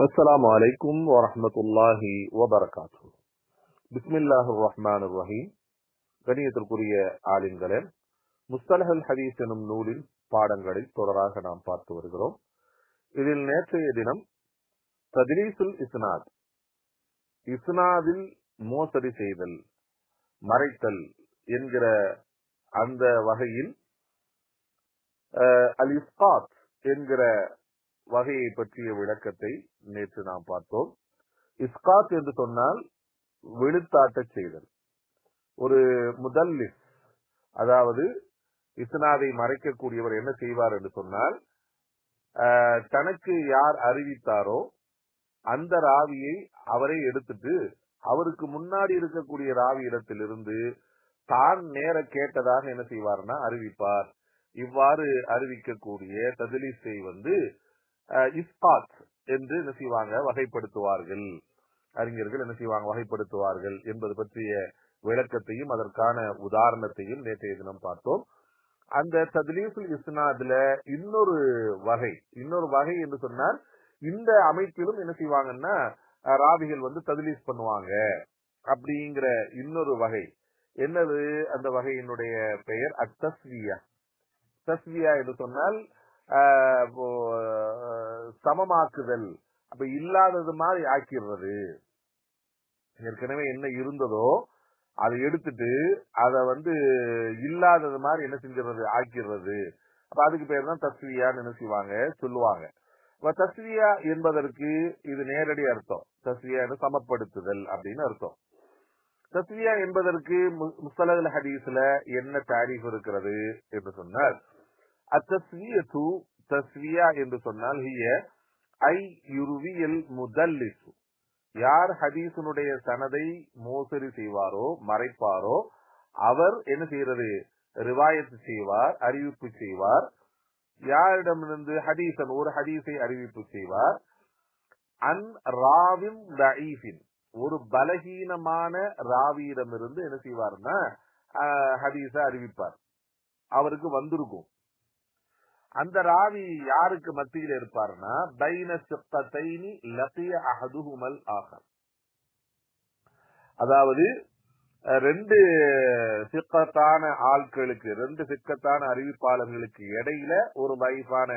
அஸ்ஸலாமு அலைக்கும் வரஹ்மத்துல்லாஹி வபரகாத்துஹு. பிஸ்மில்லாஹிர் ரஹ்மானிர் ரஹீம். கணியத்திற்குரிய ஆலிம்களே, முஸ்தலஹுல் ஹதீஸ் எனும் நூலின் பாடங்களை தொடராக நாம் பார்த்து வருகிறோம். இதில் நேற்றைய தினம் தத்லீசுல் இஸ்னாத், இஸ்னாதில் மோசடி செய்தல், மறைத்தல் என்கிற அந்த வகையில் அல் இஸ்காத் என்கிற வகையை பற்றிய விளக்கத்தை நேற்று நாம் பார்த்தோம். இஸ்காத் என்று சொன்னால் விழுத்தாட்ட செய்தல். ஒரு முதல்லிஸ், அதாவது இஸ்னாதை மறைக்கக்கூடியவர் என்ன செய்வார் என்று சொன்னால், தனக்கு யார் அறிவித்தாரோ அந்த ராவியை அவரை எடுத்துட்டு அவருக்கு முன்னாடி இருக்கக்கூடிய ராவி இடத்திலிருந்து தான் நேர கேட்டதாக என்ன செய்வார்னா அறிவிப்பார். இவ்வாறு அறிவிக்கக்கூடிய தத்லீஸை இஸ்காத் என்று என்ன செய்வாங்க, வகைப்படுத்துவார்கள். அறிஞர்கள் என்ன செய்வாங்க, வகைப்படுத்துவார்கள் என்பது பற்றிய விளக்கத்தையும் அதற்கான உதாரணத்தையும் நேற்றைய தினம் பார்த்தோம். அந்த தத்லீசுல் இஸ்னாதுல இன்னொரு வகை என்று சொன்னால், இந்த அமைப்பிலும் என்ன செய்வாங்கன்னா ராவிகள் தத்லீஸ் பண்ணுவாங்க அப்படிங்கிற இன்னொரு வகை. என்னது அந்த வகையினுடைய பெயர்? அத்தஸ்வியா. தஸ்வியா என்று சொன்னால் சமமாக்குதல், அப்ப இல்லாதது மாதிரி ஆக்கிடுறது. ஏற்கனவே என்ன இருந்ததோ அதை எடுத்துட்டு அதை இல்லாதது மாதிரி என்ன செஞ்சிடறது, ஆக்கிடுறது. அப்ப அதுக்கு பேர் தான் தஸ்வியான்னு என்ன செய்வாங்க, சொல்லுவாங்க. தஸ்வியா என்பதற்கு இது நேரடி அர்த்தம். தஸ்வியா சமப்படுத்துதல் அப்படின்னு அர்த்தம். தஸ்வியா என்பதற்கு முஸ்தலஹுல் ஹதீஸ்ல என்ன தாரீஃப் இருக்கிறது என்று சொன்னால், அத்தஸ்வியத்து, தஸ்வியா என்று சொன்னால் ஹிய ஐ யுர்வியல் முதல்லிசு, யார் ஹதீஸினுடைய சனதை மோசடி செய்வாரோ, மறைப்பாரோ, அவர் என்ன செய்யறது, ரிவாயத்து செய்வார், அறிவிப்பு செய்வார். யாரிடமிருந்து ஹதீசன், ஒரு ஹதீஸை அறிவிப்பு செய்வார். அன் ராவின் தஈஃபின், ஒரு பலகீனமான ராவியிடமிருந்து என்ன செய்வார்னா ஹதீஸ அறிவிப்பார். அவருக்கு வந்திருக்கும். அந்த ராவி யாருக்கு மத்தியில் இருப்பார்னா பைன சித்தத்தைனி லகிய அஹதுஹுமல் ஆகர், அதாவது ரெண்டு சிக்கத்தான ஆட்களுக்கு, ரெண்டு சிக்கத்தான அறிவிப்பாளர்களுக்கு இடையில ஒரு லைஃபான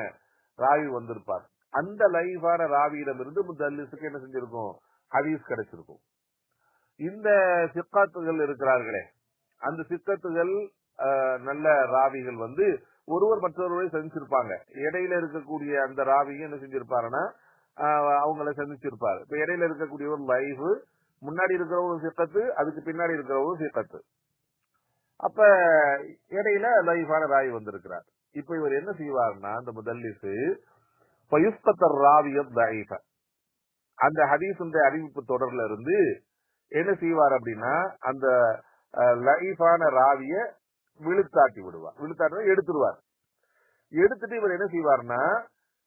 ராவி வந்திருப்பார். அந்த லைஃபான ராவியிடமிருந்து முதல்லிஸுக்கு என்ன செஞ்சிருக்கும், ஹதீஸ் கிடைச்சிருக்கும். இந்த சிக்கத்துகள் இருக்கிறார்களே, அந்த சிக்கத்துகள் நல்ல ராவிகள் ஒருவர் மற்றொருவரை சந்திச்சிருப்பாங்க. இடையில இருக்கக்கூடிய அந்த ராவியும் என்ன செஞ்சிருப்பாருன்னா அவங்களை சந்திச்சிருப்பாரு. இப்ப இடையில இருக்கக்கூடிய ஒரு லைஃப், முன்னாடி இருக்கிற ஒரு சிக்கத்து, அதுக்கு பின்னாடி இருக்கிற ஒரு சிக்கத்து. அப்ப இடையில லைஃபான ராவி வந்திருக்கிறார். இப்ப இவர் என்ன செய்வார்னா, அந்த முதல்லிசு ராவியம் தஈஃப, அந்த ஹதீஸுடைய அறிவிப்பு தொடர்ல இருந்து என்ன செய்வார் அப்படின்னா, அந்த லைஃபான ராவிய விழுத்தாட்டி விடுவார். விழுத்தாட்டி எடுத்துருவார். எடுத்துட்டு இவர் என்ன செய்வார்னா,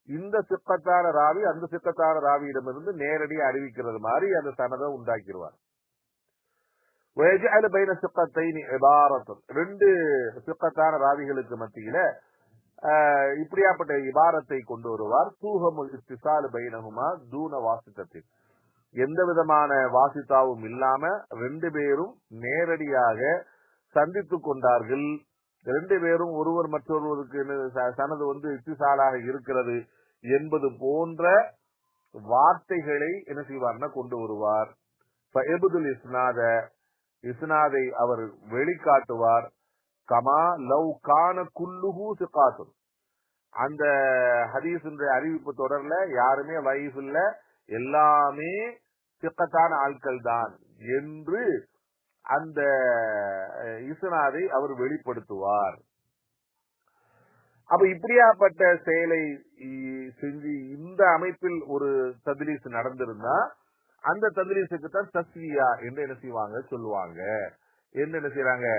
இந்த சிக்கத்தான ராவி அந்த சிக்கத்தான ராவியிடமிருந்து நேரடியாக அறிவிக்கிறது மாதிரி அந்த சனதை உண்டாக்கிடுவார். ரெண்டு சிக்கத்தான ராவிகளுக்கு மத்தியில இப்படியாப்பட்ட இபாரத்தை கொண்டு வருவார். தூஹமுல் இஸ்திசால் பைனஹுமா தூன வாசித்தத்தில், எந்த விதமான வாசித்தாவும் இல்லாம ரெண்டு பேரும் நேரடியாக சந்தித்து கொண்டார்கள். ரெண்டு பேரும் ஒருவர் மற்றொருவருக்கு சனது இத்திசாலாக இருக்கிறது என்பது போன்ற வார்த்தைகளை என்ன செய்வார்னா கொண்டு வருவார். இஸ்னாதை அவர் வெளிக்காட்டுவார். கமா லவ் கான குல்லுஹு சிகாத்துன், அந்த ஹதீஸுடைய அறிவிப்பு தொடர்ல யாருமே லைஃப் இல்ல, எல்லாமே சிக்கத்தான ஆட்கள் தான் என்று அந்த இஸ்னாதை அவர் வெளிப்படுத்துவார். அப்ப இப்படியாப்பட்ட செயலை செஞ்சு இந்த அமைப்பில் ஒரு தத்லீஸ் நடந்திருந்தா அந்த தத்லீஸுக்கு தான் தஸ்வியா என்று என்ன செய்வாங்க, சொல்லுவாங்க. என்ன செய்யறாங்க,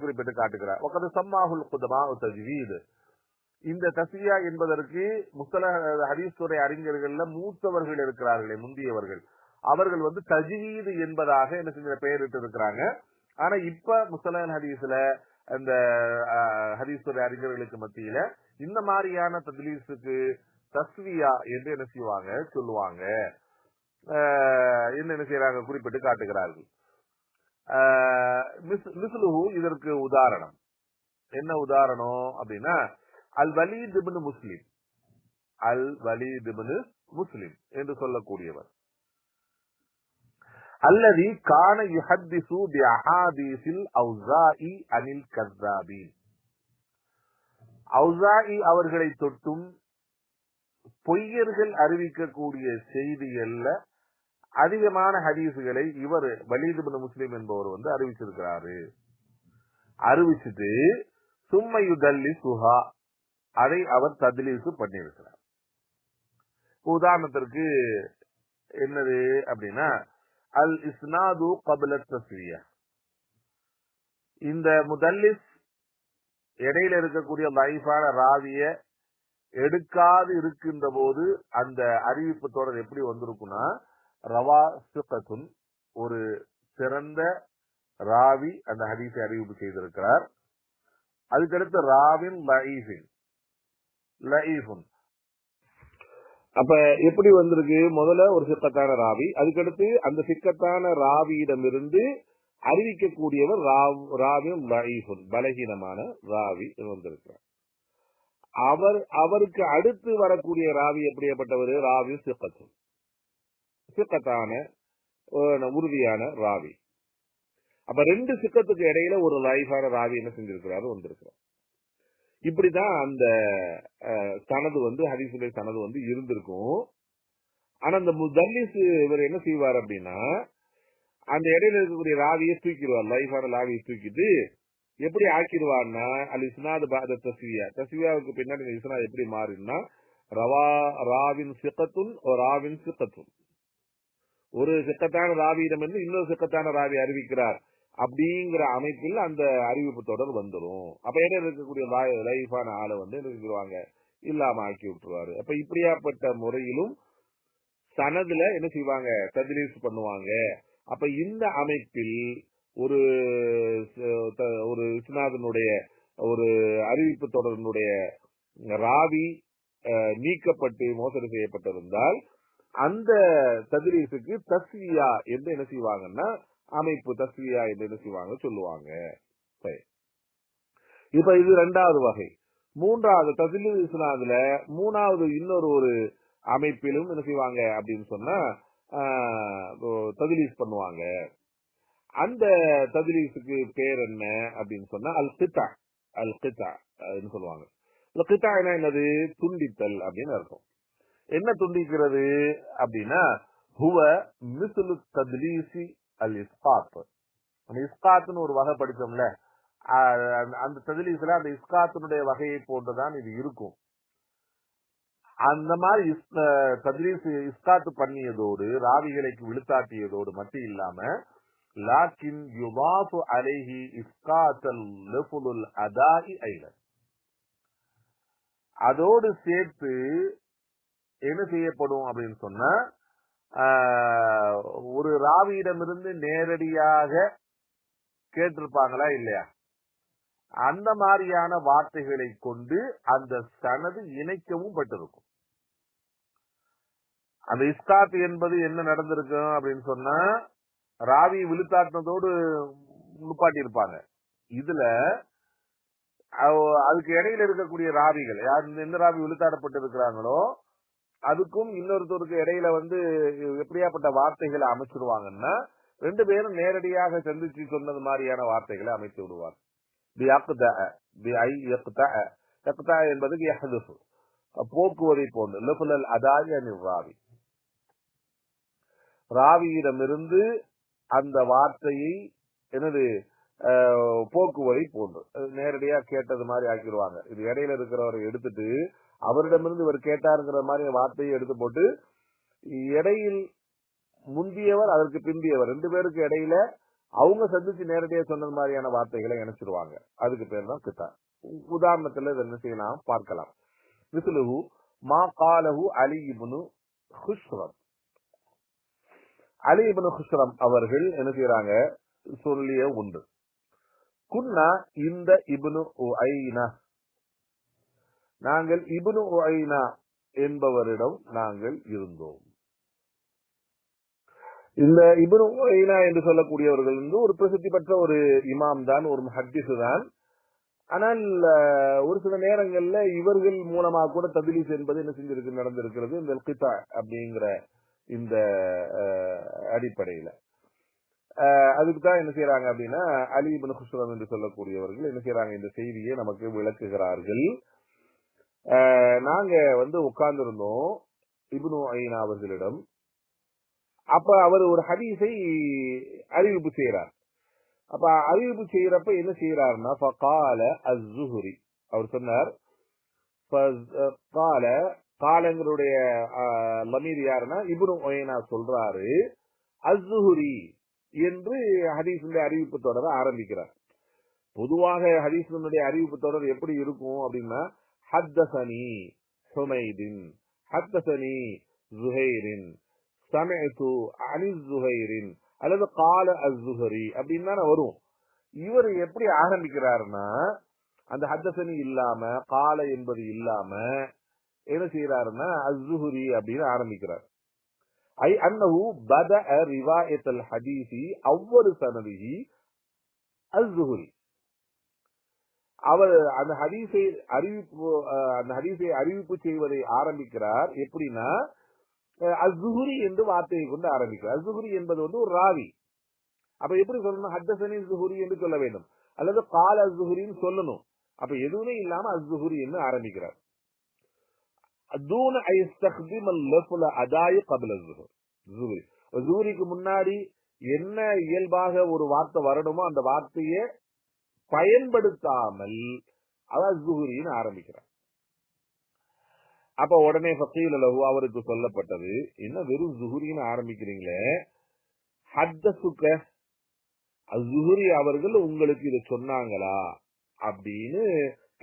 குறிப்பிட்டு காட்டுகிறார். ஒக்கது சம்மாஹுல் குதமா தஜ்வீத், இந்த தஸ்வியா என்பதற்கு முஸ்தலஹ் ஹதீஸ் துறை அறிஞர்கள்ல மூத்தவர்கள் இருக்கிறார்களே, முந்தியவர்கள், அவர்கள் தஜ்வீத் என்பதாக என்ன செஞ்ச பெயரிட்டு இருக்கிறாங்க. ஆனா இப்ப முஸ்தலஹ் ஹதீஸ்ல அந்த ஹதீஸ் துறை அறிஞர்களுக்கு மத்தியில இந்த மாதிரியான தத்லீஸுக்கு தஸ்வியா என்று என்ன செய்வாங்க சொல்லுவாங்க. என்ன செய்யறாங்க குறிப்பிட்டு காட்டுகிறார்கள். மிஸ்லுஹு இதற்கு உதாரணம் என்ன உதாரணம் அப்படின்னா அல் வலீத் இப்னு முஸ்லிம், அல் வலீத் இப்னு முஸ்லிம் என்று சொல்லக்கூடியவர். அல்லதி கான யுஹத்திசு பி அஹாதீஸில் அவ்ஸாஇ அனில் கஸ்ஸாபீன், அவ்ஸாஇ அவர்களை தொட்டும் பொய்யர்கள் அறிவிக்கக்கூடிய செய்திகள்ல அதிகமான ஹதீசுகளை இவர் வலீத் இப்னு முஸ்லிம் என்பவர் அறிவிச்சிருக்கிறாரு. அறிவிச்சுட்டு சும்மையுதல்லி சுஹா அதை அவர் தத்லீசு பண்ணியிருக்கிறார். உதாரணத்திற்கு என்னது அப்படின்னா அல் இஸ்னாது கப்ல தஸ்வியா, இந்த முதல்லிஸ் இடையில இருக்கக்கூடிய லைஃபான ராவிய எடுக்காது இருக்கின்ற போது அந்த அறிவிப்பு தொடர் எப்படி வந்திருக்குன்னா ரவா சிகத்துன், ஒரு சிறந்த ராவி அந்த ஹதீஸை அறிவிப்பு செய்திருக்கிறார். அதுக்கடுத்து ராவின் லஈஃபுன். அப்ப எப்படி வந்திருக்கு, முதல்ல ஒரு சிக்கத்தான ராவி, அதுக்கடுத்து அந்த சிக்கத்தான ராவியிடமிருந்து அறிவிக்கக்கூடியவர் ராவின் லஈஃபுன், பலகீனமான ராவி வந்திருக்கிறார். அவருக்கு அடுத்து வரக்கூடிய ராவி எப்படிப்பட்டவர், ராவி சிக்கத்துன், சிக்கத்தான உறுதியான ராவி. அப்ப ரெண்டு சிக்கத்துக்கு இடையில ஒரு லைஃபான ராவி என்ன செஞ்சிருக்கிறாரு வந்திருக்கிறார். இப்படிதான் அந்த சனது ஹதீஸுடைய சனது இருந்திருக்கும். ஆனா அந்த முதல்லிஸ் இவர் என்ன செய்வார் அப்படின்னா அந்த இடையில இருக்கக்கூடிய ராவியை தூக்கிடுவார், லைஃபான ராவியை தூக்கிட்டு எப்படி ஆக்கிடுவார்னா அல் இஸ்னாது பாத தஸ்வியா, தஸ்வியாவுக்கு பின்னாடி இஸ்னாத் எப்படி மாறினா ராவின் சிக்கத்துன் ராவின் சிக்கத்துன், ஒரு சிக்கத்தான ராவியிடம் இருந்து இன்னொரு சிக்கத்தான ராவி அறிவிக்கிறார் அப்படிங்கிற அமைப்பில் அந்த அறிவிப்பு தொடர் வந்துடும். அப்ப இடையில இருக்கக்கூடிய லைஃபான ஆளை என்ன இல்லாம ஆக்கி விட்டுருவாரு. அப்ப இப்படியாப்பட்ட முறையிலும் சனதுல என்ன செய்வாங்க, தத்லீஸ் பண்ணுவாங்க. அப்ப இந்த அமைப்பில் ஒரு இஸ்னாதினுடைய ஒரு அறிவிப்பு தொடரினுடைய ராவி நீக்கப்பட்டு மோசடி செய்யப்பட்டிருந்தால் அந்த தத்லீஸுக்கு தஸ்வியா என்று என்ன செய்வாங்கன்னா அமைப்பு தஸ்வியா என்று என்ன செய்வாங்க சொல்லுவாங்க. இப்ப இது இரண்டாவது வகை. மூன்றாவது தத்லீஸ் இஸ்னாதுல மூணாவது இன்னொரு ஒரு அமைப்பிலும் என்ன செய்வாங்க அப்படின்னு சொன்னா தத்லீஸ் பண்ணுவாங்க. அந்த தத்லீஸுக்கு பேர் என்ன அப்படின்னு சொன்னா அல் கித்தா, அல் கித்தா சொல்லுவாங்க. கித்தா என்னது, துண்டித்தல் அப்படின்னு அர்த்தம். என்ன துண்டிக்கிறது அப்படின்னா ஹுவ மிஸ்லு தத்லீசி அல் இஸ்காத். அந்த இஸ்காத்னு ஒரு வகை படிச்சோம்ல, அந்த தத்லீஸ்ல அந்த இஸ்காத்தினுடைய வகையை போன்றுதான் இது இருக்கும். அந்த மாதிரி தத்லீஸ் இஸ்காத்து பண்ணியதோடு ராவிகளுக்கு விழுத்தாட்டியதோடு மட்டும் இல்லாம லாக்கின் யுதாஃபு அலைஹி இஸ்காத்தல் லஃபுல் அதாஇ ஐலன், அதோடு சேர்த்து என்ன செய்யப்படும் அப்படின்னு சொன்னா ஒரு ராவியிடமிருந்து நேரடியாக கேட்டிருப்பாங்களா இல்லையா, அந்த மாதிரியான வார்த்தைகளை கொண்டு அந்த சனது இணைக்கவும் பட்டிருக்கும். அந்த இஸ்காத் என்பது என்ன நடந்திருக்கும் அப்படின்னு சொன்னா ராவி விழுத்தாட்டினதோடு நுப்பாட்டி இருப்பாங்க. இதுல அதுக்கு இடையில இருக்கக்கூடிய ராவிகள் யார், எந்த ராவி விழுத்தாடப்பட்டு இருக்கிறாங்களோ அதுக்கும் இன்னொருத்தருக்கு இடையில எப்படியாப்பட்ட வார்த்தைகளை அமைச்சிருவாங்கன்னா ரெண்டு பேரும் நேரடியாக சந்திச்சு சொன்னது மாதிரியான வார்த்தைகளை அமைத்து விடுவார். என்பது போக்குவதை போன்று ராவி, ராவியிடமிருந்து அந்த வார்த்தையை என்னது போக்குவதை போன்று நேரடியா கேட்டது மாதிரி ஆக்கிடுவாங்க. இது இடையில இருக்கிறவரை எடுத்துட்டு அவரிடமிருந்து இவர் கேட்டாருங்கிற மாதிரி வார்த்தையை எடுத்து போட்டு இடையில் முந்தியவர் அதற்கு பிந்தியவர் ரெண்டு பேருக்கு இடையில அவங்க சந்திச்சு நேரடியா சொன்னது மாதிரியான வார்த்தைகளை இணைச்சிருவாங்க. அதுக்கு பேர் தான் கித்தா. உதாரணத்துல என்ன செய்யலாம் பார்க்கலாம். மிஸ்லுஹு மா காலஹு அலி இப்னு ஹுஷ்ரம், அலி இப்னு ஹுஷ்ரம் அவர்கள் என்ன செய்யறாங்க சொல்லிய உண்டு. குன்னா இந்த இப்னு உஐனா, நாங்கள் இப்னு உஐனா என்பவரிடம் நாங்கள் இருந்தோம். இந்த இப்னு உய்னா என்று சொல்லக்கூடியவர்கள் ஒரு பிரசித்தி பெற்ற ஒரு இமாம் தான், ஒரு முஹத்திஸ் தான். ஆனால் ஒரு சில நேரங்கள்ல இவர்கள் மூலமாக கூட தத்லீஸ் என்பது என்ன செஞ்சிருக்கு, நடந்திருக்கிறது. இந்த கிதா அப்படிங்கிற இந்த அடிப்படையில அதுக்கு தான் என்ன செய்யறாங்க அப்படின்னா, அலி இப்னு குஸ்ரம் என்று சொல்லக்கூடியவர்கள் என்ன செய்யறாங்க, இந்த செய்தியை நமக்கு விளக்குகிறார்கள். நாங்க உட்கார்ந்து இருந்தோம் இப்னு உய்னா அவர்களிடம். அப்ப அவர் ஒரு ஹதீஸை அறிவிப்பு செய்யறார். அப்ப அறிவிப்பு செய்யறப்ப என்ன செய்யறாருன்னா, ஃபகால அஸ்-ஸுஹ்ரி, அவர் சொன்னார். காலங்களுடைய லமீர் யாருன்னா இப்னு உய்னா சொல்றாரு, அஸ்-ஸுஹ்ரி என்று ஹதீஸுடைய அறிவிப்பு தொடர ஆரம்பிக்கிறார். பொதுவாக ஹதீஸுடைய அறிவிப்பு தொடர் எப்படி இருக்கும் அப்படின்னா, ஹத்தஸனி ஹுமைதின், ஹத்தஸனி ஸுஹைரின், சமஅது அனி ஸுஹைரின் அல்லது கால அஸ்-ஸுஹ்ரி அப்படின்னு தானே வரும். இவர் எப்படி ஆரம்பிக்கிறாருன்னா, அந்த ஹத்தஸனி இல்லாம கால என்பது இல்லாம என்ன செய்யறாருன்னா, அஸ்-ஸுஹ்ரி அப்படின்னு ஆரம்பிக்கிறார். ஐ அன்னஹு பதஅ ரிவாயத்துல் ஹதீஸி அவ்வலு சனதிஹி அஸ்-ஸுஹ்ரி. அவர் அந்த ஹதீஸை அறிவிப்பு செய்வதை ஆரம்பிக்கிறார். எப்படின்னா, அஸ்-ஸுஹ்ரி என்று வார்த்தையை கொண்டு ஆரம்பிக்கிறார். அஸ்-ஸுஹ்ரி என்பது ஒரு ராவி. அப்ப எப்படி சொல்லணும், ஹத்தஸனி ஸுஹ்ரி என்று சொல்ல வேண்டும், அல்லது கால அஸ்-ஸுஹ்ரின்னு சொல்லணும். அப்ப எதுவுமே இல்லாம அஸ்-ஸுஹ்ரி என்று ஆரம்பிக்கிறார். தூன ஐ இஸ்தக்திம் அல்-லஃப்ல அதாய் கப்ல அஸ்-ஸுஹ்ரி. ஸுஹ்ரிக்கு முன்னாடி என்ன இயல்பாக ஒரு வார்த்தை வரணுமோ அந்த வார்த்தையை பயன்படுத்தாமல் அவர் ஸுஹ்ரின்னு ஆரம்பிக்கிறார். அப்ப உடனே ஃபகீல லஹு, அவருக்கு சொல்லப்பட்டது, என்ன வெறும் ஸுஹ்ரின்னு ஆரம்பிக்கிறீங்களே, ஹத்தஸுக, அஸ்-ஸுஹ்ரி அவர்கள் உங்களுக்கு இதை சொன்னாங்களா அப்படின்னு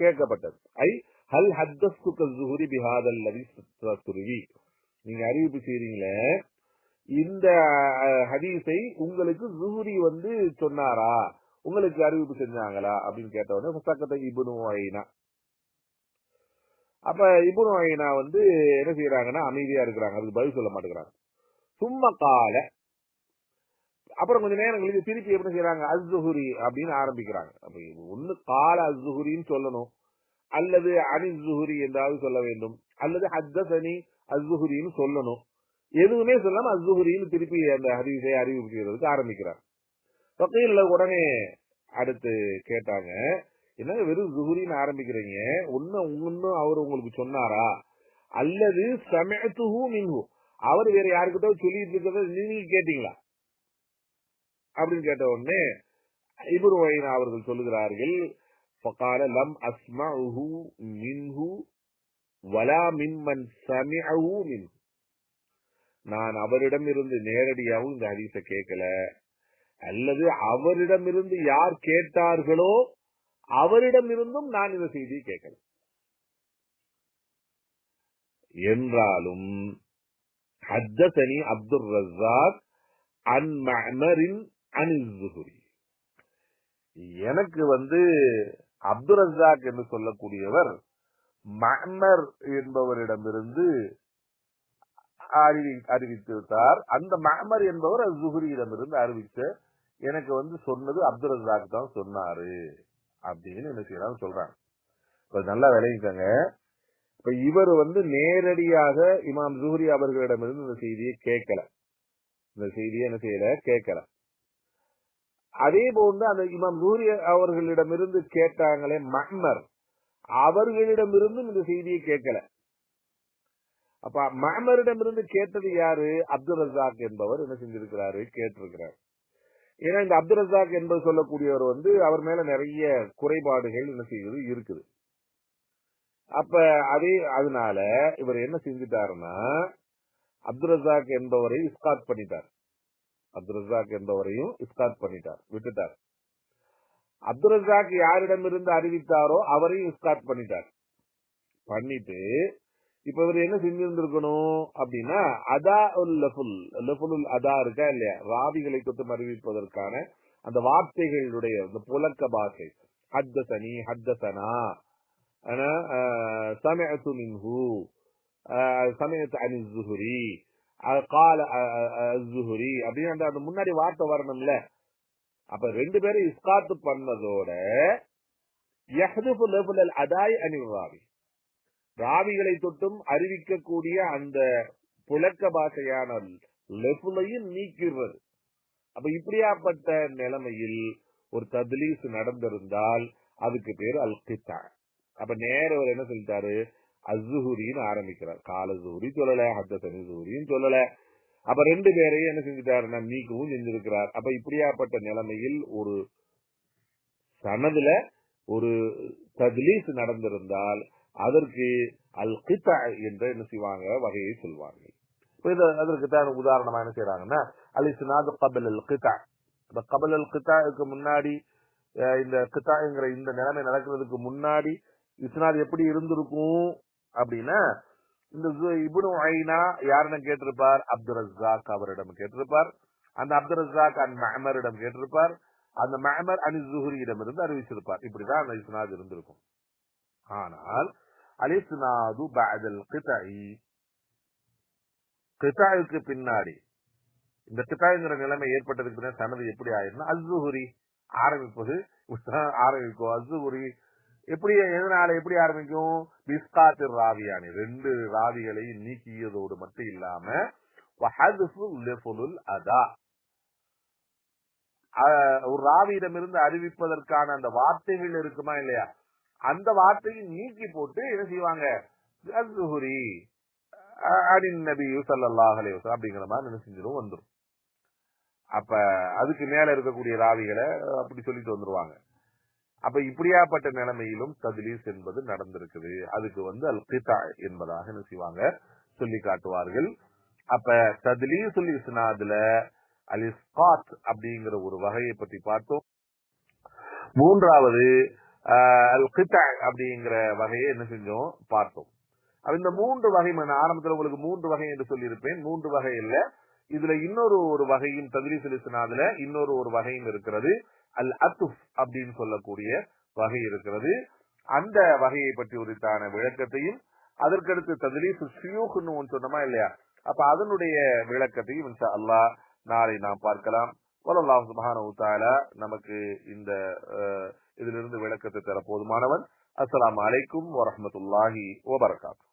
கேட்கப்பட்டது. ஐ ஹல் ஹத்தஸுக ஸுஹ்ரி பிஹாதல் லதி தஸ்ருவி, நீங்க அறிவிப்பு செய்றீங்களே இந்த ஹதீஸை உங்களுக்கு ஸுஹ்ரி சொன்னாரா, உங்களுக்கு அறிவிப்பு செஞ்சாங்களா அப்படின்னு கேட்ட உடனே ஃபஸகத இப்னு உய்னா. அப்ப இப்னு உய்னா என்ன செய்யறாங்கன்னா, அமைதியா இருக்கிறாங்க, அதுக்கு பதில் சொல்ல மாட்டேங்கிறாங்க. சும்மா கால, அப்புறம் கொஞ்ச நேரம் கழிச்சு திருப்பி எப்படி செய்யறாங்க, அஸ்-ஸுஹ்ரி அப்படின்னு ஆரம்பிக்கிறாங்க. அப்ப ஒண்ணு கால அஸ்-ஸுஹ்ரின்னு சொல்லணும், அல்லது அனி ஸுஹ்ரி என்றாவது சொல்ல வேண்டும், அல்லது ஹத்தஸனி அஸ்-ஸுஹ்ரின்னு சொல்லணும். எதுவுமே சொல்லாம அஸ்-ஸுஹ்ரின்னு திருப்பி அந்த ஹதீஸை அறிவிப்பு செய்யறதுக்கு ஆரம்பிக்கிறார். ஃபகீல உடனே அடுத்து கேட்டாங்க, என்னங்க வெறும் ஸுஹ்ரின்னு ஆரம்பிக்கிறீங்க, ஒண்ணு அவர் உங்களுக்கு சொன்னாரா, அல்லது சமஅதுஹு மின்ஹு, அவர் வேற யாருக்கிட்ட சொல்லிட்டு இருக்கிறத நீங்க கேட்டீங்களா அப்படின்னு கேட்ட உடனே இப்னு உய்னா அவர்கள் சொல்லுகிறார்கள், ஃபகால லம் அஸ்மஉஹு மின்ஹு வலா மிம்மன் சமிஅஹு மின்ஹு, நான் அவரிடமிருந்து நேரடியாகவும் இந்த ஹதீஸை கேட்கல, அல்லது அவரிடமிருந்து யார் கேட்டார்களோ அவரிடமிருந்தும் நான் இந்த செய்தியை கேட்கல. என்றாலும் ஹத்தஸனி Abdur Razak an மஅமரின் an Zuhri, எனக்கு அப்துர் ரஸாக் என்று சொல்லக்கூடியவர் மஅமர் என்பவரிடமிருந்து அறிவித்து விட்டார். அந்த மஅமர் என்பவர் ஸுஹ்ரியிடமிருந்து அறிவித்த எனக்கு சொன்னது அப்துர் ரஸாக் தான் சொன்னாரு அப்படின்னு என்ன செய்யறாங்க சொல்றாங்க. இப்ப நல்லா விளைவிக்காங்க. இப்ப இவர் நேரடியாக இமாம் ஸுஹ்ரி அவர்களிடமிருந்து இந்த செய்தியை கேட்கல, இந்த செய்தியை என்ன செய்யல, கேட்கல. அதே போன்று அந்த இமாம் ஸுஹ்ரி அவர்களிடமிருந்து கேட்டாங்களே மஅமர், அவர்களிடமிருந்தும் இந்த செய்தியை கேட்கல. அப்ப மஅமரிடமிருந்து கேட்டது யாரு, அப்துர் ரஸாக் என்பவர் என்ன செஞ்சிருக்கிறாரு, கேட்டிருக்கிறார். ஏன்னா இந்த அப்துர் ரஸாக் என்பது சொல்லக்கூடியவர் அவர் மேல நிறைய குறைபாடுகள் என்ன செய்யுது இருக்குது. அப்ப அதனால இவர் என்ன செஞ்சிட்டாருன்னா, அப்துர் ரஸாக் என்பவரை இஸ்காத் பண்ணிட்டார். அப்துர் ரஸாக் என்பவரையும் இஸ்காத் பண்ணிட்டார், விட்டுட்டார். அப்துர் ரஸாக் யாரிடமிருந்து அறிவித்தாரோ அவரையும் இஸ்காத் பண்ணிட்டு இப்ப இவர் என்ன செஞ்சிருந்திருக்கணும் அப்படின்னா, அதா உல் லஃபுல் அதா இருக்கா இல்லையா, ராவிகளை தொட்டு அறிவிப்பதற்கான அந்த வார்த்தைகளுடைய அந்த புலக்க பாஷை, ஹத்தஸனி, ஹத்தஸனா, சமஅது மின்ஹு, சமயத்து அனி ஸுஹ்ரி கால ஸுஹ்ரி அப்படின்னு அந்த முன்னாடி வார்த்தை வரணும்ல. அப்ப ரெண்டு பேரும் இஸ்காத்து பண்ணதோட யஹ்துஃபு லஃபுல் அதாய் அனி ராவி, ராவிகளை தொட்டும் அறிவிக்கக்கூடிய அந்த புழக்க பாஷையான லெஃபுலையும் நீக்கிறது. அப்ப இப்படியாப்பட்ட நிலைமையில் ஒரு தத்லீஸ் நடந்திருந்தால் அதுக்கு பேரு அல் கித்தா. அப்ப நேரம் என்ன சொல்லிட்டாரு, அஸ்ஸுஹுரின்னு ஆரம்பிக்கிறார். கால ஸுஹ்ரி சொல்லல, ஹத்தஸனி ஸுஹ்ரின்னு சொல்லல. அப்ப ரெண்டு பேரையும் என்ன செஞ்சுட்டாருன்னா நீக்கவும் செஞ்சிருக்கிறார். அப்ப இப்படியாப்பட்ட நிலைமையில் ஒரு சனதுல ஒரு தத்லீஸ் நடந்திருந்தால் அதற்கு அல் கித்தா என்ற என்ன செய்வாங்க வகையை சொல்வார்கள். அதற்கு தான் உதாரணமா என்ன செய்யறாங்கன்னா அல் இஸ்னாது கபல் அல் கித்தா. இந்த கபல் அல் கித்தாவுக்கு முன்னாடி இந்த கித்தாங்கிற இந்த நிலைமை நடக்கிறதுக்கு முன்னாடி இஸ்னாத் எப்படி இருந்திருக்கும் அப்படின்னா, இந்த இப்னு ஐனா யாருன்னு கேட்டிருப்பார், அப்துல் ரஸாக் அவரிடம் கேட்டிருப்பார். அந்த அப்துல் ரஸாக் அன் மஅமரிடம் கேட்டிருப்பார். அந்த மஅமர் அனி ஸுஹ்ரியிடம் இருந்து அறிவிச்சிருப்பார். இப்படிதான் அந்த இஸ்னாத் இருந்திருக்கும். ஆனால் அல் இஸ்னாது பஅதல் கிதாஇ, கிதாவுக்கு பின்னாடி இந்த கிதாங்கிற நிலைமை ஏற்பட்டதுக்கு பின்னாடி சனது எப்படி ஆயிருந்தா அஸ்ஸுஹ்ரி ஆரம்பிப்பது ஆரம்பிக்கும். அஸ்ஸுஹ்ரி எப்படி எதனால எப்படி ஆரம்பிக்கும், பிஸ்காத்து ராவியானி ரெண்டு ராவிகளை நீக்கியதோடு மட்டும் இல்லாம அதா ஒரு ராவியிடமிருந்து அறிவிப்பதற்கான அந்த வார்த்தைகள் இருக்குமா இல்லையா, அந்த வார்த்தையை நீக்கி போட்டு என்ன செய்வாங்க, அஸ்ஸுஹ்ரி அனின் நபி ஸல்லல்லாஹு அலைஹி வஸல்லம் அப்படிங்கிற மாதிரி என்ன செஞ்சிடும் வந்துடும். அப்ப அதுக்கு மேல இருக்கக்கூடிய ராவிகளை அப்படி சொல்லிட்டு வந்துருவாங்க. அப்ப இப்படியாப்பட்ட நிலைமையிலும் தத்லீஸ் என்பது நடந்திருக்குது. அதுக்கு அல் கித்தா என்பதாக என்ன செய்வாங்க சொல்லி காட்டுவார்கள். அப்ப தத்லீஸுல் இஸ்னாதுல அல் இஸ்காத் அப்படிங்கிற ஒரு வகையை பற்றி பார்த்தோம். மூன்றாவது அல் கித்தா அப்படிங்கிற வகையை என்ன செஞ்சோம் பார்த்தோம். இந்த மூன்று வகை நான் ஆரம்பத்தில் உங்களுக்கு மூன்று வகை என்று சொல்லியிருப்பேன். மூன்று வகை இல்ல, இதுல இன்னொரு வகையும் தத்லீஸுல் இஸ்னாதுல இன்னொரு வகையும் இருக்கிறது. அல் அத்துஃப் அப்படின்னு சொல்லக்கூடிய வகை இருக்கிறது. அந்த வகையை பற்றி உரித்தான விளக்கத்தையும், அதற்கடுத்து தத்லீஸ் ஷுயூஹ்னு சொன்னோமா இல்லையா, அப்ப அதனுடைய விளக்கத்தையும் இன்ஷா அல்லாஹ் நாளை நாம் பார்க்கலாம். வல்லல்லாஹு சுப்ஹானஹு வ தஆலா நமக்கு இந்த இதிலிருந்து விளக்கத்தை தர போதுமானவன். அஸ்ஸலாமு அலைக்கும் வ ரஹ்மத்துல்லாஹி வ பரகாத்துஹு.